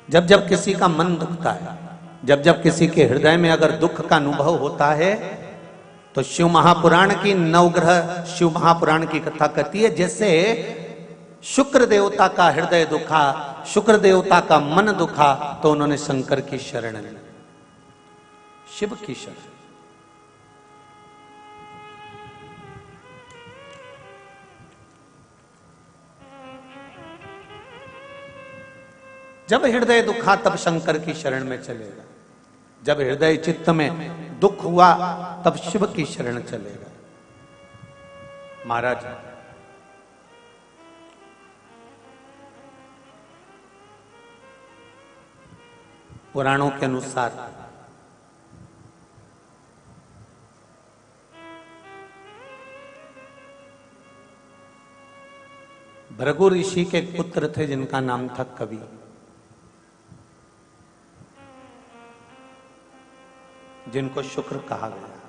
जब जब किसी का मन दुखता है, जब जब किसी के हृदय में अगर दुख का अनुभव होता है, तो शिव महापुराण की नवग्रह शिव महापुराण की कथा कहती है, जैसे शुक्र देवता का हृदय दुखा, शुक्र देवता का मन दुखा, तो उन्होंने शंकर की शरण ली, शिव की शरण। जब हृदय दुखा तब शंकर की शरण में चलेगा, जब हृदय चित्त में दुख हुआ तब शिव की शरण चलेगा। महाराज पुराणों के अनुसार भृगु ऋषि के पुत्र थे जिनका नाम था कवि। जिनको शुक्र कहा गया।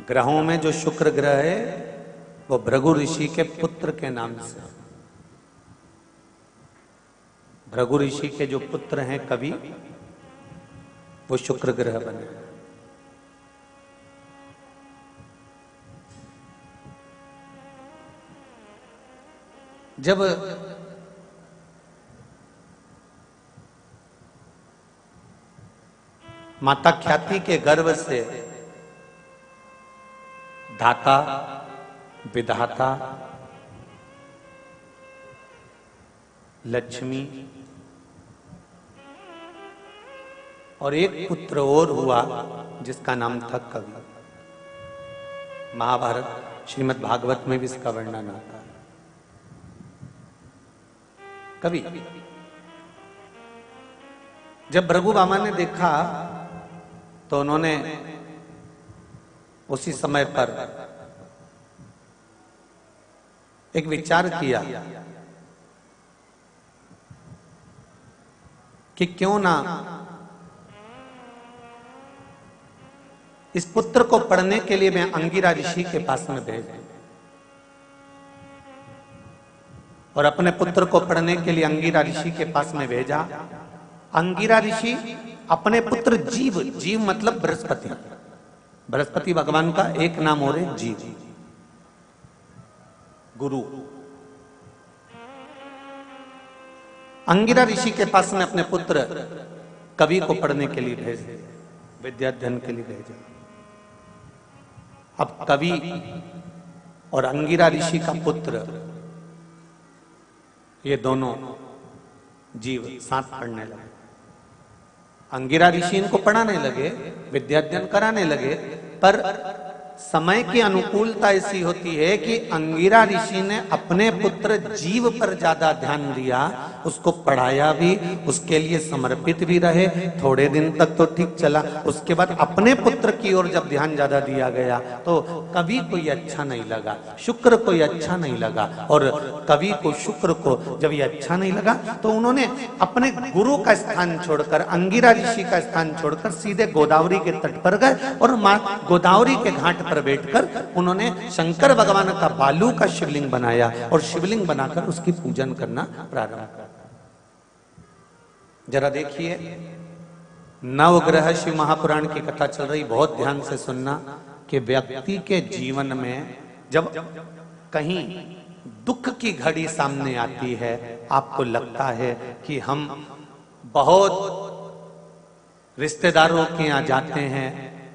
ग्रहों में जो शुक्र ग्रह है वो भृगु ऋषि के पुत्र के नाम से। भृगु ऋषि के जो पुत्र हैं कवि, वो शुक्र ग्रह बने। जब माता ख्याति के गर्भ से धाता, विधाता, लक्ष्मी और एक पुत्र और हुआ जिसका नाम था कवि। महाभारत श्रीमद् भागवत में भी इसका वर्णन आता है। कवि। जब भृगु बामा ने देखा तो उन्होंने उसी समय पर एक विचार किया कि क्यों ना इस पुत्र को पढ़ने के लिए मैं अंगिरा ऋषि के पास में भेज दूं। और अपने पुत्र को पढ़ने के लिए अंगिरा ऋषि के पास में भेजा। अंगिरा ऋषि अपने पुत्र जीव, जीव मतलब बृहस्पति, बृहस्पति भगवान का एक नाम और है जीव, गुरु। अंगिरा ऋषि के पास में अपने पुत्र कवि को पढ़ने के लिए भेजे, विद्याध्ययन के लिए भेजे। अब कवि और अंगिरा ऋषि का पुत्र, ये दोनों जीव साथ पढ़ने लगे। अंगिरा ऋषि इनको पढ़ाने लगे, विद्याध्ययन कराने लगे, पर समय की अनुकूलता ऐसी होती है कि अंगिरा ऋषि ने अपने पुत्र जीव पर ज्यादा ध्यान दिया, उसको पढ़ाया भी, उसके लिए समर्पित भी रहे। थोड़े दिन तक तो ठीक चला, उसके बाद अपने पुत्र की ओर जब ध्यान ज्यादा दिया गया तो कवि को ये अच्छा नहीं लगा, शुक्र को ये अच्छा नहीं लगा। और कवि को, शुक्र को जब ये अच्छा नहीं लगा तो उन्होंने अपने गुरु का स्थान छोड़कर, अंगिरा ऋषि का स्थान छोड़कर सीधे गोदावरी के तट पर गए और मां गोदावरी के घाट पर बैठकर उन्होंने शंकर भगवान का बालू का शिवलिंग बनाया और शिवलिंग बनाकर उसकी पूजन करना प्रारंभ किया। जरा देखिए, नवग्रह शिव महापुराण की कथा चल रही, बहुत ध्यान से सुनना कि व्यक्ति के जीवन में जब कहीं दुख की घड़ी सामने आती है, आपको लगता है कि हम बहुत रिश्तेदारों के यहाँ जाते हैं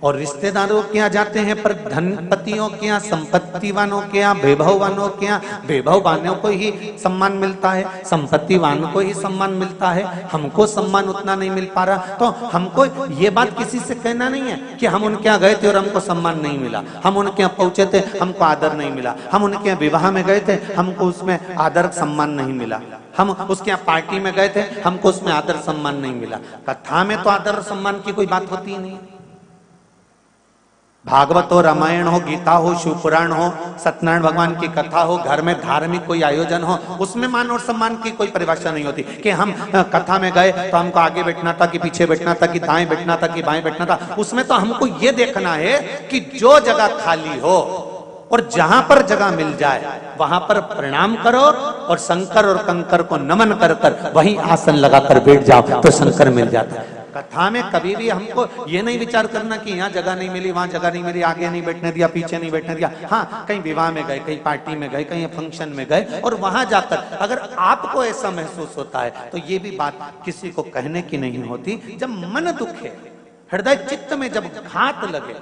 और रिश्तेदारों के यहाँ जाते हैं, पर धनपतियों के यहाँ, संपत्तिवानों के यहाँ, वैभववानों के यहाँ वैभववानों को ही सम्मान मिलता है, संपत्तिवानों को ही सम्मान मिलता है, हमको सम्मान उतना नहीं मिल पा रहा। तो हमको ये बात किसी से कहना नहीं है कि हम उनके यहाँ गए थे और हमको सम्मान नहीं मिला, हम उनके यहाँ पहुंचे थे हमको आदर नहीं मिला, हम उनके यहाँ विवाह में गए थे हमको उसमें आदर सम्मान नहीं मिला, हम उसके यहाँ पार्टी में गए थे हमको उसमें आदर सम्मान नहीं मिला। कथा में तो आदर सम्मान की कोई बात होती ही नहीं। भागवत हो, रामायण हो, गीता हो, शिव पुराण हो, सत्यनारायण भगवान की कथा हो, घर में धार्मिक कोई आयोजन हो, उसमें मान और सम्मान की कोई परिभाषा नहीं होती कि हम कथा में गए तो हमको आगे बैठना था कि पीछे बैठना था कि दाएं बैठना था कि बाएं बैठना था। उसमें तो हमको ये देखना है कि जो जगह खाली हो और जहां पर जगह मिल जाए वहां पर प्रणाम करो और शंकर और कंकर को नमन कर कर वहीं आसन लगाकर बैठ जाओ तो शंकर मिल जाता है। कथा में कभी भी हमको ये नहीं विचार करना कि यहाँ जगह नहीं मिली, वहां जगह नहीं मिली, आगे नहीं बैठने दिया, पीछे नहीं बैठने दिया। हाँ, कहीं विवाह में गए, कहीं पार्टी में गए, कहीं फंक्शन में गए और वहां जाकर अगर आपको ऐसा महसूस होता है तो ये भी बात किसी को कहने की नहीं होती। जब मन दुखे, हृदय चित्त में जब घात लगे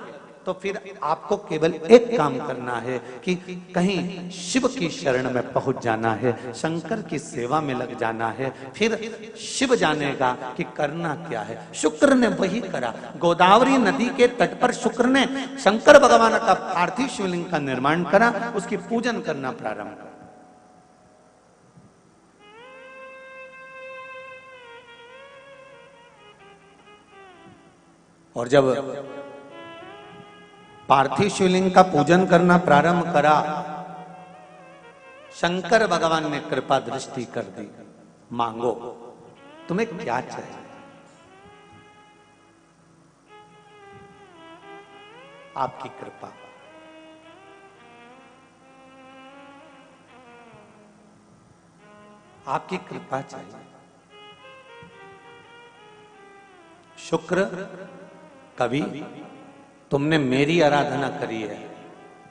तो फिर आपको केवल एक काम करना है कि कहीं शिव की शरण में पहुंच जाना है, शंकर की सेवा में लग जाना है। फिर शिव जानेगा कि करना क्या है। शुक्र ने वही करा। गोदावरी नदी के तट पर शुक्र ने शंकर भगवान का पार्थिव शिवलिंग का निर्माण करा, उसकी पूजन करना प्रारंभ करा। और जब पार्थिव शिवलिंग का पूजन करना प्रारंभ करा, शंकर भगवान ने कृपा दृष्टि कर दी। मांगो, तुम्हें क्या चाहिए? आपकी कृपा। आपकी कृपा चाहिए। शुक्र कवि, तुमने मेरी आराधना करी है,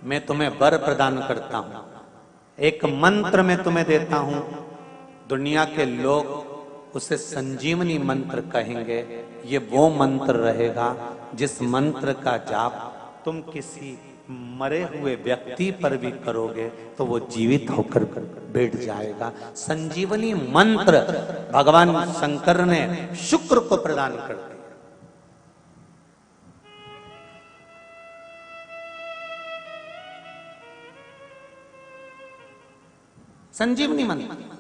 मैं तुम्हें वर प्रदान करता हूं, एक मंत्र मैं तुम्हें देता हूं। दुनिया के लोग उसे संजीवनी मंत्र कहेंगे। ये वो मंत्र रहेगा जिस मंत्र का जाप तुम किसी मरे हुए व्यक्ति पर भी करोगे तो वो जीवित होकर बैठ जाएगा। संजीवनी मंत्र भगवान शंकर ने शुक्र को प्रदान कर दिया। संजीवनी मंत्र।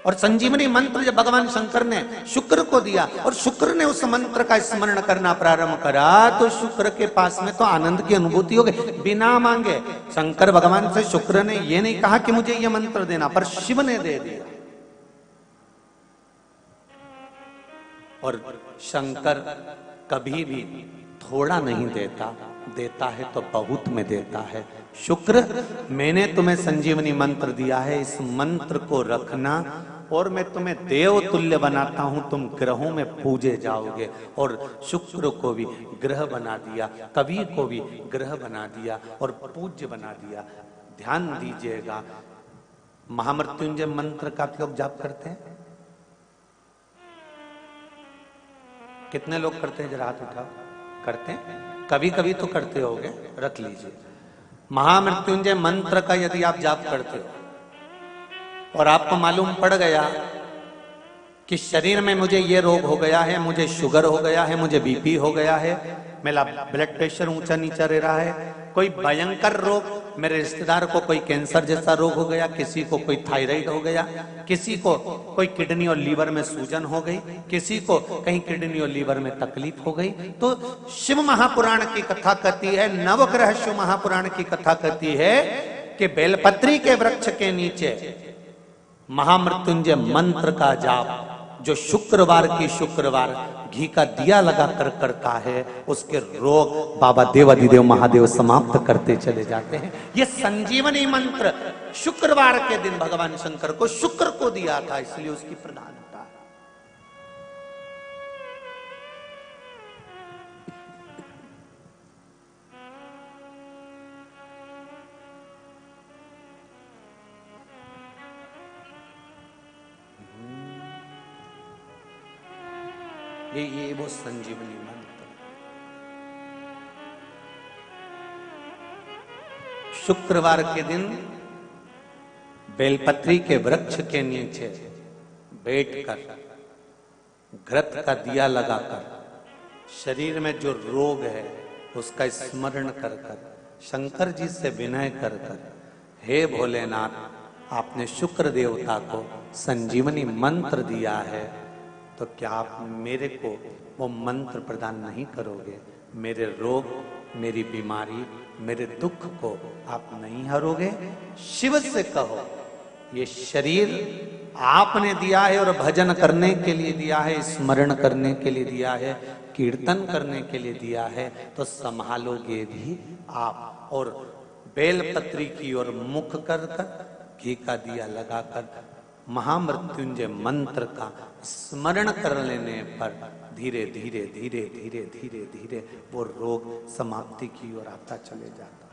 और संजीवनी मंत्र जब भगवान शंकर ने शुक्र को दिया और शुक्र ने उस मंत्र का स्मरण करना प्रारंभ करा तो शुक्र के पास में तो आनंद की अनुभूति हो गई बिना मांगे। शंकर भगवान से शुक्र ने यह नहीं कहा कि मुझे यह मंत्र देना, पर शिव ने दे दिया। और शंकर कभी भी थोड़ा नहीं देता, देता है तो बहुत में देता है। शुक्र, मैंने तुम्हें संजीवनी मंत्र दिया है, इस मंत्र को रखना और मैं तुम्हें देव तुल्य बनाता हूं, तुम ग्रहों में पूजे जाओगे। और शुक्र को भी ग्रह बना दिया, कवि को भी ग्रह बना दिया और पूज्य बना दिया। ध्यान दीजिएगा, महामृत्युंजय मंत्र का लोग जाप करते हैं? कितने लोग करते हैं? जरा हाथ उठाओ। करते हैं? कभी कभी तो करते होगे, रख लीजिए। महामृत्युंजय मंत्र का यदि आप जाप करते हो और आपको मालूम पड़ गया कि शरीर में मुझे ये रोग हो गया है, मुझे शुगर हो गया है, मुझे बीपी हो गया है, मेरा ब्लड प्रेशर ऊंचा नीचा रह रहा है, कोई भयंकर रोग, मेरे रिश्तेदार को कोई कैंसर जैसा रोग हो गया, किसी को कोई थायराइड हो गया, किसी को कोई किडनी और लीवर में सूजन हो गई, किसी को कहीं किडनी और लीवर में तकलीफ हो गई, तो शिव महापुराण की कथा कहती है, नवग्रह शिव महापुराण की कथा कहती है कि बेलपत्री के वृक्ष के नीचे महामृत्युंजय मंत्र का जाप जो शुक्रवार की शुक्रवार घी का दिया लगा कर करता है, उसके रोग बाबा देवाधिदेव महादेव समाप्त करते चले जाते हैं। ये संजीवनी मंत्र शुक्रवार के दिन भगवान शंकर को शुक्र को दिया था, इसलिए उसकी प्रधानता ये वो संजीवनी मंत्र। शुक्रवार के दिन बेलपत्री के वृक्ष के नीचे बैठकर घृत का दिया लगाकर शरीर में जो रोग है उसका स्मरण कर कर शंकर जी से विनय कर कर, हे भोलेनाथ, आपने शुक्र देवता को संजीवनी मंत्र दिया है, तो क्या आप मेरे को वो मंत्र प्रदान नहीं करोगे? मेरे रोग, मेरी बीमारी, मेरे दुख को आप नहीं हरोगे? शिव से कहो, ये शरीर आपने दिया है और भजन करने के लिए दिया है, स्मरण करने के लिए दिया है, कीर्तन करने के लिए दिया है, तो संभालोगे भी आप। और बेलपत्री की ओर मुख कर घी का दिया लगाकर महामृत्युंजय मंत्र का स्मरण कर लेने पर धीरे धीरे धीरे धीरे धीरे धीरे वो रोग समाप्ति की ओर आता चले जाता।